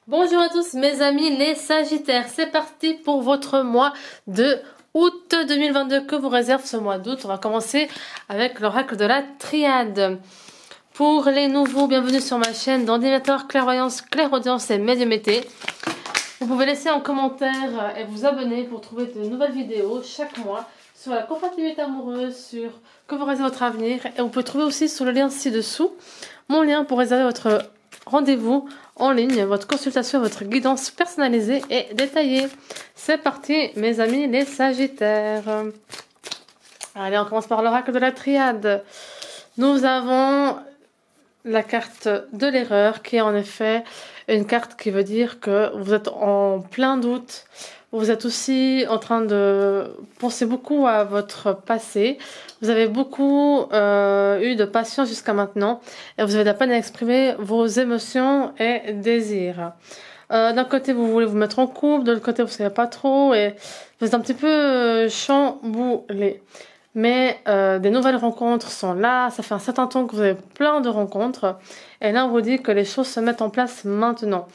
Bonjour à tous mes amis les Sagittaires, c'est parti pour votre mois de août 2022 que vous réserve ce mois d'août. On va commencer avec l'oracle de la triade. Pour les nouveaux, bienvenue sur ma chaîne dans Divinatoire, Clairvoyance, Clairaudience et Médiumnité. Vous pouvez laisser un commentaire et vous abonner pour trouver de nouvelles vidéos chaque mois sur la compatibilité amoureuse, sur comment réserver votre avenir. Et vous pouvez trouver aussi sur le lien ci-dessous mon lien pour réserver votre rendez-vous en ligne, votre consultation, votre guidance personnalisée et détaillée. C'est parti mes amis les Sagittaires. Allez, on commence par l'oracle de la triade. Nous avons la carte de l'erreur qui est en effet une carte qui veut dire que vous êtes en plein doute. Vous êtes aussi en train de penser beaucoup à votre passé. Vous avez beaucoup eu de patience jusqu'à maintenant et vous avez de la peine à exprimer vos émotions et désirs. D'un côté, vous voulez vous mettre en couple, de l'autre côté, vous ne savez pas trop et vous êtes un petit peu chamboulé. Mais des nouvelles rencontres sont là, ça fait un certain temps que vous avez plein de rencontres et là on vous dit que les choses se mettent en place maintenant.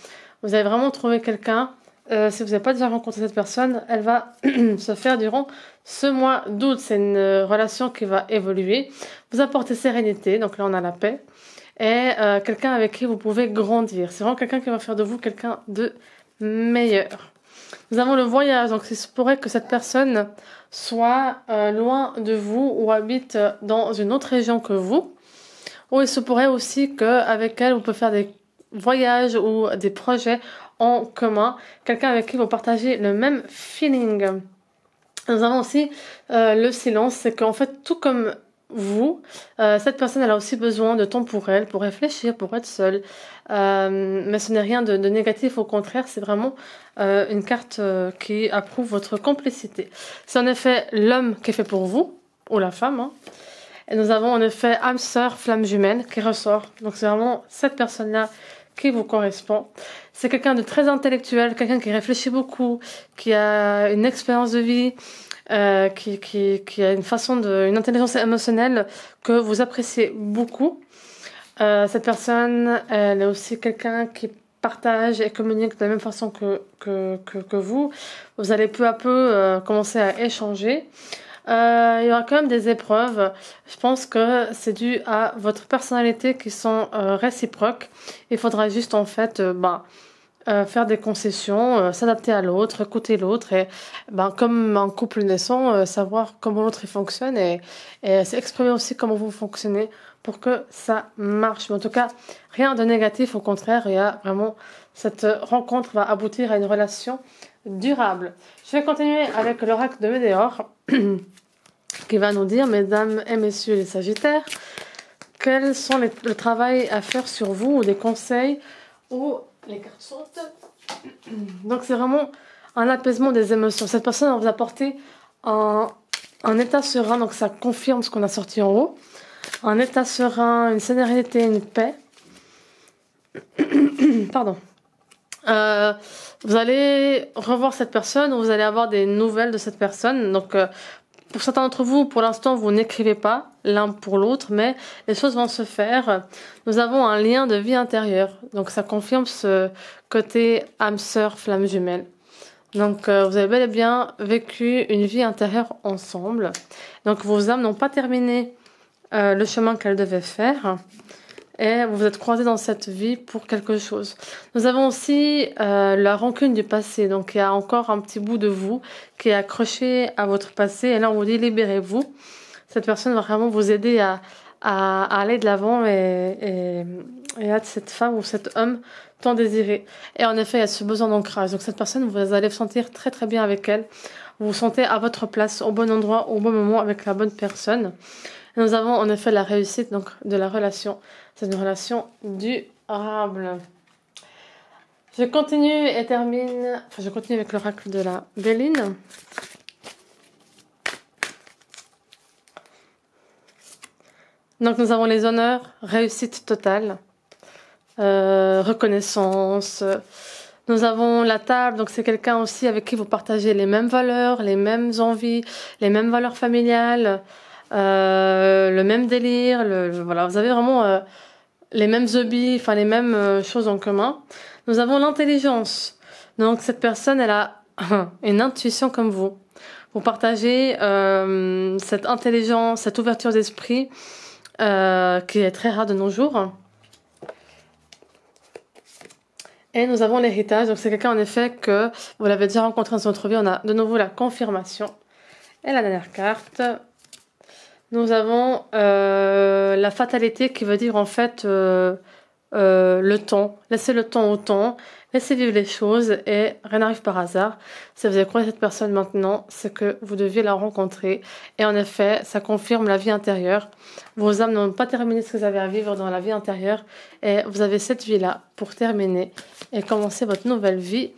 Vous avez vraiment trouvé quelqu'un, si vous n'avez pas déjà rencontré cette personne, elle va se faire durant ce mois d'août. C'est une relation qui va évoluer, vous apporter sérénité, donc là on a la paix, et quelqu'un avec qui vous pouvez grandir. C'est vraiment quelqu'un qui va faire de vous quelqu'un de meilleur. Nous avons le voyage, donc il se pourrait que cette personne soit loin de vous ou habite dans une autre région que vous. Ou il se pourrait aussi qu'avec elle, vous pouvez faire des voyages ou des projets en commun. Quelqu'un avec qui vous partagez le même feeling. Nous avons aussi le silence, c'est qu'en fait, tout comme vous, cette personne elle a aussi besoin de temps pour elle, pour réfléchir, pour être seule. Mais ce n'est rien de négatif, au contraire, c'est vraiment une carte qui approuve votre complicité. C'est en effet l'homme qui est fait pour vous, ou la femme, hein. Et nous avons en effet âme sœur, flamme jumelle qui ressort. Donc c'est vraiment cette personne-là qui vous correspond. C'est quelqu'un de très intellectuel, quelqu'un qui réfléchit beaucoup, qui a une expérience de vie, qui a une intelligence émotionnelle que vous appréciez beaucoup. Cette personne, elle est aussi quelqu'un qui partage et communique de la même façon que vous. Vous allez peu à peu commencer à échanger. Il y aura quand même des épreuves. Je pense que c'est dû à votre personnalité qui sont réciproques. Il faudra juste en fait faire des concessions, s'adapter à l'autre, écouter l'autre et comme un couple naissant, savoir comment l'autre il fonctionne et s'exprimer aussi comment vous fonctionnez pour que ça marche. Mais en tout cas, rien de négatif, au contraire, il y a vraiment cette rencontre va aboutir à une relation durable. Je vais continuer avec l'oracle de Médéor qui va nous dire, mesdames et messieurs les Sagittaires, quels sont le travail à faire sur vous ou des conseils ou les cartes sautent. Donc c'est vraiment un apaisement des émotions. Cette personne va vous apporter un état serein, donc ça confirme ce qu'on a sorti en haut. Un état serein, une sérénité, une paix. Pardon. Vous allez revoir cette personne, ou vous allez avoir des nouvelles de cette personne. Donc pour certains d'entre vous, pour l'instant, vous n'écrivez pas l'un pour l'autre, mais les choses vont se faire. Nous avons un lien de vie intérieure. Donc ça confirme ce côté âme sœur, flamme jumelle. Donc vous avez bel et bien vécu une vie intérieure ensemble. Donc vos âmes n'ont pas terminé le chemin qu'elles devaient faire. Et vous vous êtes croisés dans cette vie pour quelque chose. Nous avons aussi la rancune du passé. Donc il y a encore un petit bout de vous qui est accroché à votre passé. Et là on vous dit libérez-vous. Cette personne va vraiment vous aider à aller de l'avant et à cette femme ou cet homme tant désiré. Et en effet il y a ce besoin d'ancrage. Donc cette personne, vous allez vous sentir très très bien avec elle. Vous vous sentez à votre place, au bon endroit, au bon moment avec la bonne personne. Et nous avons en effet la réussite donc de la relation. C'est une relation durable. Je continue avec l'oracle de la Béline. Donc nous avons les honneurs, réussite totale, reconnaissance. Nous avons la table, donc c'est quelqu'un aussi avec qui vous partagez les mêmes valeurs, les mêmes envies, les mêmes valeurs familiales, le même délire. Voilà, vous avez vraiment les mêmes hobbies, enfin les mêmes choses en commun. Nous avons l'intelligence. Donc cette personne, elle a une intuition comme vous. Vous partagez cette intelligence, cette ouverture d'esprit qui est très rare de nos jours. Et nous avons l'héritage. Donc c'est quelqu'un en effet que vous l'avez déjà rencontré dans votre vie. On a de nouveau la confirmation. Et la dernière carte. Nous avons la fatalité qui veut dire en fait le temps. Laissez le temps au temps. Laissez vivre les choses et rien n'arrive par hasard. Si vous avez croisé cette personne maintenant, c'est que vous deviez la rencontrer. Et en effet, ça confirme la vie intérieure. Vos âmes n'ont pas terminé ce que vous avez à vivre dans la vie intérieure. Et vous avez cette vie-là pour terminer et commencer votre nouvelle vie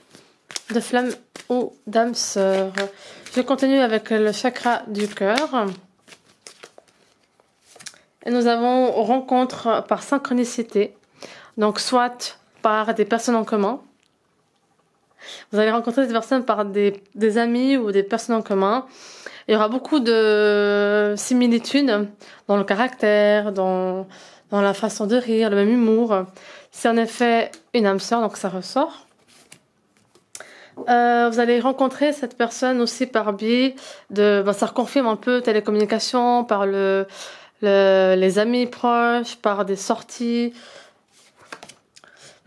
de flamme ou d'âme sœur. Je continue avec le chakra du cœur. Et nous avons rencontre par synchronicité. Donc soit par des personnes en commun. Vous allez rencontrer des personnes par des amis ou des personnes en commun. Il y aura beaucoup de similitudes dans le caractère, dans la façon de rire, le même humour. C'est en effet une âme sœur, donc ça ressort. Vous allez rencontrer cette personne aussi par biais de... ça reconfirme un peu télécommunication, par les amis proches, par des sorties.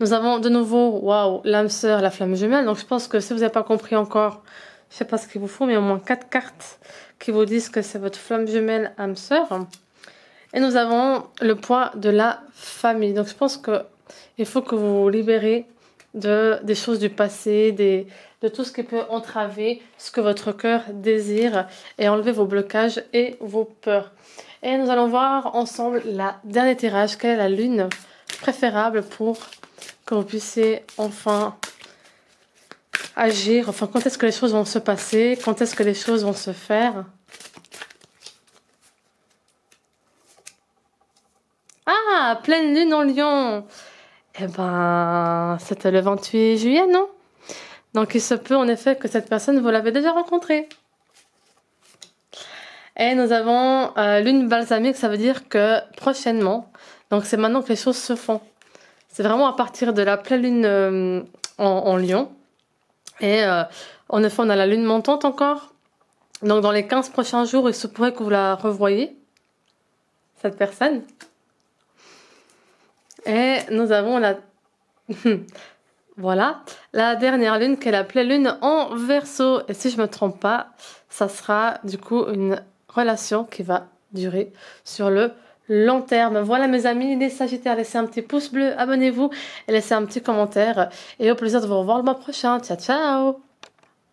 Nous avons de nouveau, waouh, l'âme sœur, la flamme jumelle. Donc je pense que si vous n'avez pas compris encore, je ne sais pas ce qu'il vous faut, mais au moins 4 cartes qui vous disent que c'est votre flamme jumelle, âme sœur. Et nous avons le poids de la famille. Donc je pense qu'il faut que vous vous libérez des choses du passé, de tout ce qui peut entraver ce que votre cœur désire et enlever vos blocages et vos peurs. Et nous allons voir ensemble la dernier tirage, quelle est la lune préférable pour que vous puissiez enfin agir, enfin quand est-ce que les choses vont se passer, quand est-ce que les choses vont se faire. Ah, pleine lune en Lion. Eh ben, c'était le 28 juillet, non? Donc il se peut en effet que cette personne, vous l'avez déjà rencontrée. Et nous avons lune balsamique, ça veut dire que prochainement, donc c'est maintenant que les choses se font. C'est vraiment à partir de la pleine lune en Lion. Et en effet, on a la lune montante encore. Donc dans les 15 prochains jours, il se pourrait que vous la revoyez, cette personne. Et nous avons voilà, la dernière lune qui est la pleine lune en Verseau. Et si je me trompe pas, ça sera du coup une relation qui va durer sur le long terme. Voilà mes amis, les Sagittaires, laissez un petit pouce bleu, abonnez-vous et laissez un petit commentaire. Et au plaisir de vous revoir le mois prochain. Ciao, ciao!